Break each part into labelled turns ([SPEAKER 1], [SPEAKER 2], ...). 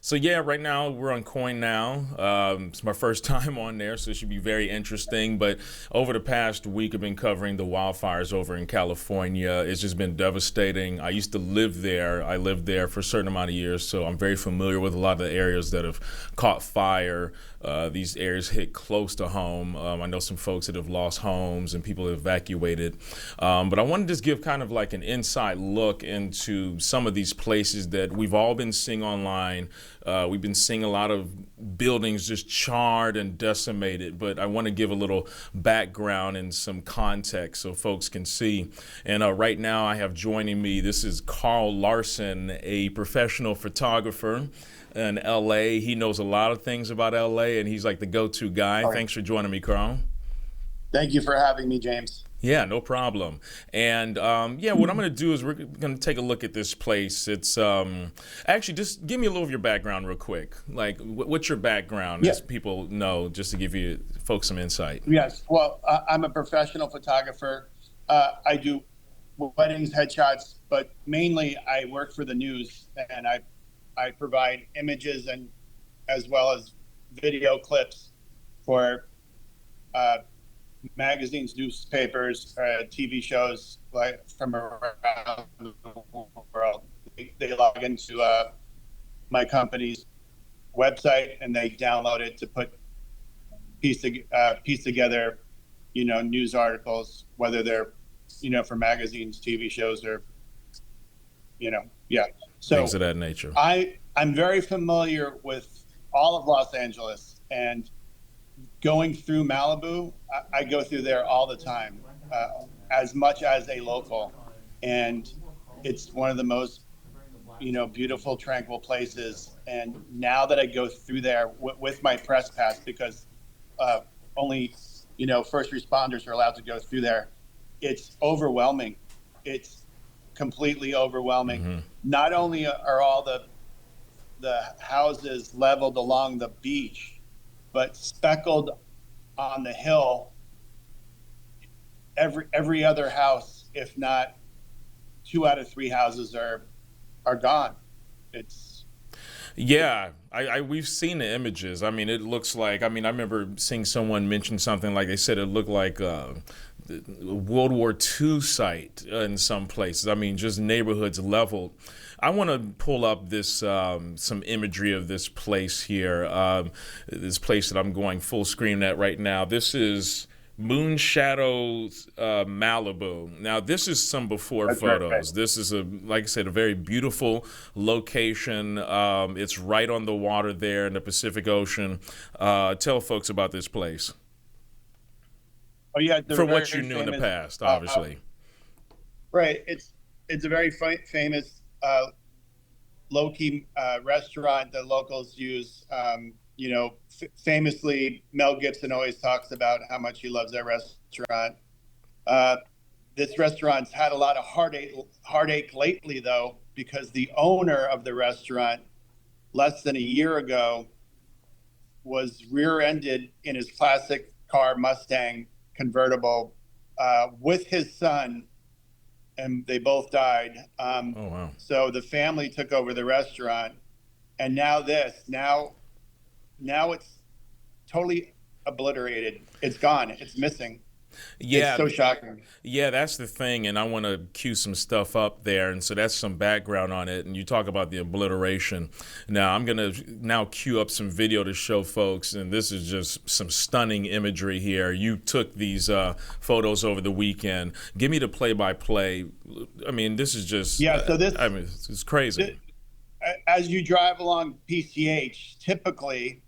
[SPEAKER 1] So yeah, right now we're on KOIN Now. It's my first time on there, so it should be very interesting. But over the past week, I've been covering the wildfires over in California. It's just been devastating. I used to live there. I lived there for a certain amount of years, so I'm very familiar with a lot of the areas that have caught fire. These areas hit close to home. I know some folks that have lost homes and people have evacuated. But I want to just give kind of like an inside look into some of these places that we've all been seeing online. We've been seeing a lot of buildings just charred and decimated, but I want to give a little background and some context so folks can see. And right now I have joining me, this is Karl Larsen, a professional photographer in LA. He knows a lot of things about LA and he's like the go-to guy.
[SPEAKER 2] All right.
[SPEAKER 1] Thanks for joining me, Karl.
[SPEAKER 2] Thank you for having me, James.
[SPEAKER 1] Yeah, no problem. And yeah, what I'm going to do is we're going to take a look at this place. It's actually just give me a little of your background real quick. Like, what's your background,
[SPEAKER 2] Yeah.
[SPEAKER 1] as people know, just to give you folks some insight.
[SPEAKER 2] Yes. Well, I'm a professional photographer. I do weddings, headshots, but mainly I work for the news, and I provide images and as well as video clips for magazines, newspapers, TV shows like from around the world. They log into my company's website and they download it to piece together, news articles, whether they're, for magazines, TV shows, or, yeah. So
[SPEAKER 1] Things of that nature.
[SPEAKER 2] I'm very familiar with all of Los Angeles, and going through Malibu, I go through there all the time, as much as a local, and it's one of the most, beautiful, tranquil places. And now that I go through there with my press pass, because only, first responders are allowed to go through there, it's overwhelming. It's completely overwhelming.
[SPEAKER 1] Mm-hmm.
[SPEAKER 2] Not only are all the houses leveled along the beach, but speckled on the hill, every other house, if not 2 out of 3 houses, are gone. It's
[SPEAKER 1] Yeah, we've seen the images. I mean, it looks like, I remember seeing someone mention something like they said it looked like the World War II site in some places. I mean, just neighborhoods leveled. I want to pull up this some imagery of this place here. This place that I'm going full screen at right now. This is Moonshadows, Malibu. Now, this is some before
[SPEAKER 2] That's
[SPEAKER 1] photos.
[SPEAKER 2] right.
[SPEAKER 1] This is like I said, a very beautiful location. It's right on the water there in the Pacific Ocean. Tell folks about this place.
[SPEAKER 2] Oh yeah,
[SPEAKER 1] For what you knew in the past, obviously.
[SPEAKER 2] Right. It's a very famous low-key restaurant that locals use. Famously, Mel Gibson always talks about how much he loves that restaurant. This restaurant's had a lot of heartache lately, though, because the owner of the restaurant, less than a year ago, was rear-ended in his classic car Mustang convertible with his son, and they both died.
[SPEAKER 1] Oh, wow.
[SPEAKER 2] So the family took over the restaurant, and now now it's totally obliterated. It's gone. It's missing.
[SPEAKER 1] Yeah,
[SPEAKER 2] It's so shocking.
[SPEAKER 1] yeah, that's the thing, and I want to cue some stuff up there, and so that's some background on it. And you talk about the obliteration. Now, I'm gonna now cue up some video to show folks, and this is just some stunning imagery here. You took these photos over the weekend. Give me the play-by-play. I mean, this is just
[SPEAKER 2] Yeah. So
[SPEAKER 1] it's crazy.
[SPEAKER 2] as you drive along PCH, typically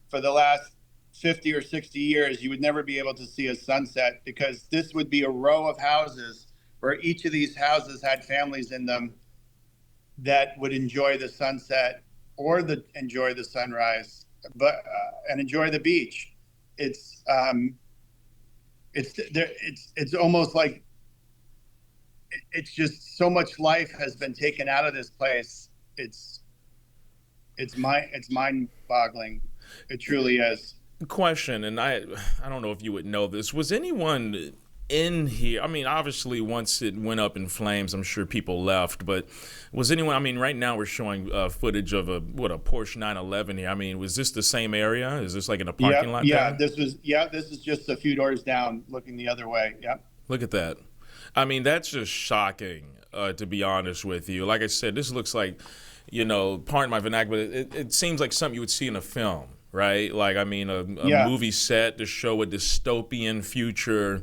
[SPEAKER 2] for the last 50 or 60 years, you would never be able to see a sunset, because this would be a row of houses where each of these houses had families in them that would enjoy the sunset or enjoy the sunrise, but and enjoy the beach. It's almost like it's just so much life has been taken out of this place. It's mind-boggling. It truly is.
[SPEAKER 1] Question, and I don't know if you would know this. Was anyone in here? I mean, obviously, once it went up in flames, I'm sure people left. But was anyone? I mean, right now we're showing footage of a Porsche 911 here. I mean, was this the same area? Is this like in a parking lot?
[SPEAKER 2] Yeah.
[SPEAKER 1] There?
[SPEAKER 2] This is just a few doors down, looking the other way. Yep.
[SPEAKER 1] Look at that. I mean, that's just shocking. To be honest with you, like I said, this looks like, pardon my vernacular, but it seems like something you would see in a film. Right? Like, I mean, a movie set to show a dystopian future.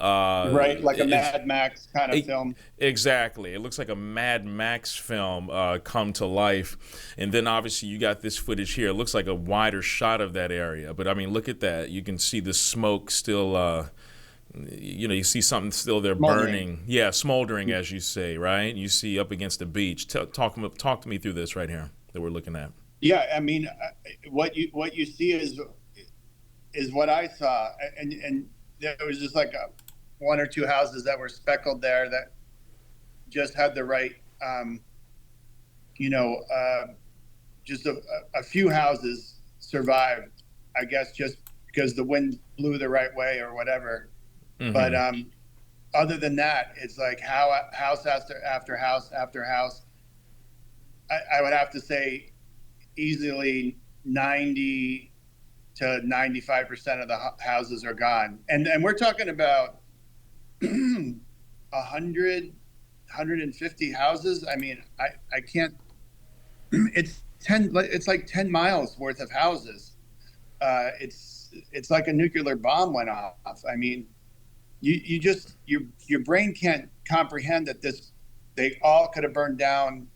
[SPEAKER 2] Right, like a Mad Max kind of film.
[SPEAKER 1] Exactly. It looks like a Mad Max film come to life. And then obviously you got this footage here. It looks like a wider shot of that area. But, I mean, look at that. You can see the smoke still, you see something still there burning. Yeah, smoldering, as you say, right? You see up against the beach. Talk to me through this right here that we're looking at.
[SPEAKER 2] Yeah, I mean, what you see is what I saw, and there was just like one or two houses that were speckled there that just had the right, just a few houses survived, I guess, just because the wind blew the right way or whatever. Mm-hmm. But other than that, it's like house after house after house. I would have to say, easily 90 to 95% of the houses are gone, and we're talking about 150 houses. I mean, I can't. It's like 10 miles worth of houses. It's like a nuclear bomb went off. I mean, you just your brain can't comprehend that they all could have burned down,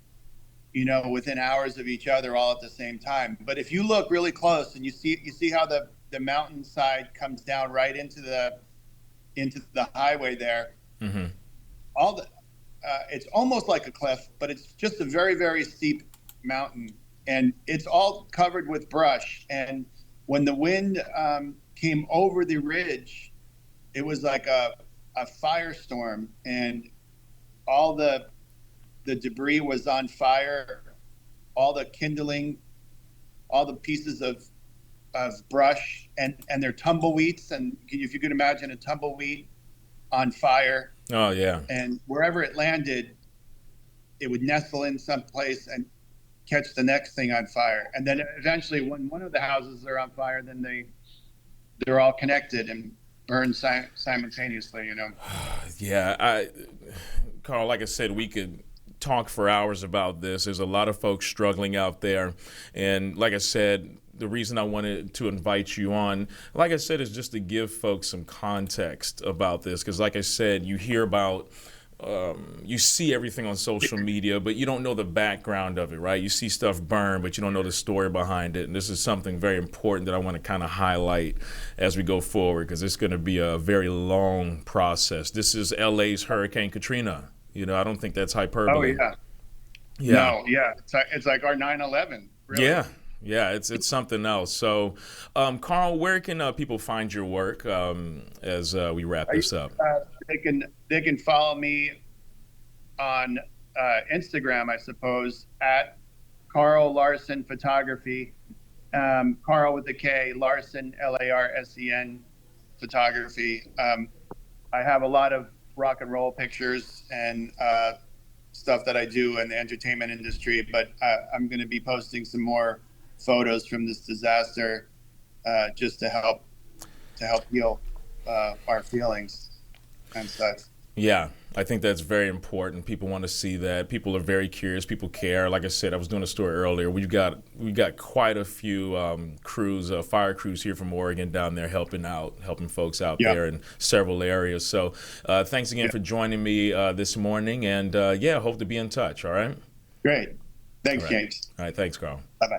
[SPEAKER 2] within hours of each other, all at the same time. But if you look really close and you see how the mountainside comes down right into the highway there, mm-hmm. It's almost like a cliff, but it's just a very, very steep mountain, and it's all covered with brush. And when the wind came over the ridge, it was like a firestorm, and all the debris was on fire, all the kindling, all the pieces of brush, and their tumbleweeds. And if you could imagine a tumbleweed on fire.
[SPEAKER 1] Oh, yeah.
[SPEAKER 2] And wherever it landed, it would nestle in some place and catch the next thing on fire. And then eventually, when one of the houses are on fire, then they're all connected and burn simultaneously,
[SPEAKER 1] Yeah, Karl, like I said, we could talk for hours about this. There's a lot of folks struggling out there. And like I said, the reason I wanted to invite you on, like I said, is just to give folks some context about this. Because like I said, you hear about, you see everything on social media, but you don't know the background of it, right? You see stuff burn, but you don't know the story behind it. And this is something very important that I want to kind of highlight as we go forward, because it's going to be a very long process. This is LA's Hurricane Katrina. I don't think that's hyperbole.
[SPEAKER 2] Oh, yeah. No, yeah. It's like our 9/11. Really.
[SPEAKER 1] Yeah, it's something else. So, Karl, where can people find your work as we wrap this up?
[SPEAKER 2] They can follow me on Instagram, I suppose, at Karl Larsen Photography. Karl with a K, Larsen, Larsen Photography. I have a lot of rock and roll pictures and stuff that I do in the entertainment industry, but I'm going to be posting some more photos from this disaster just to help heal our feelings and such.
[SPEAKER 1] Yeah, I think that's very important. People want to see that. People are very curious. People care. Like I said, I was doing a story earlier. We got quite a few crews, fire crews here from Oregon down there helping folks out there in several areas. So thanks again for joining me this morning. And hope to be in touch. All right.
[SPEAKER 2] Great. Thanks,
[SPEAKER 1] all right.
[SPEAKER 2] James.
[SPEAKER 1] All right. Thanks, Karl.
[SPEAKER 2] Bye-bye.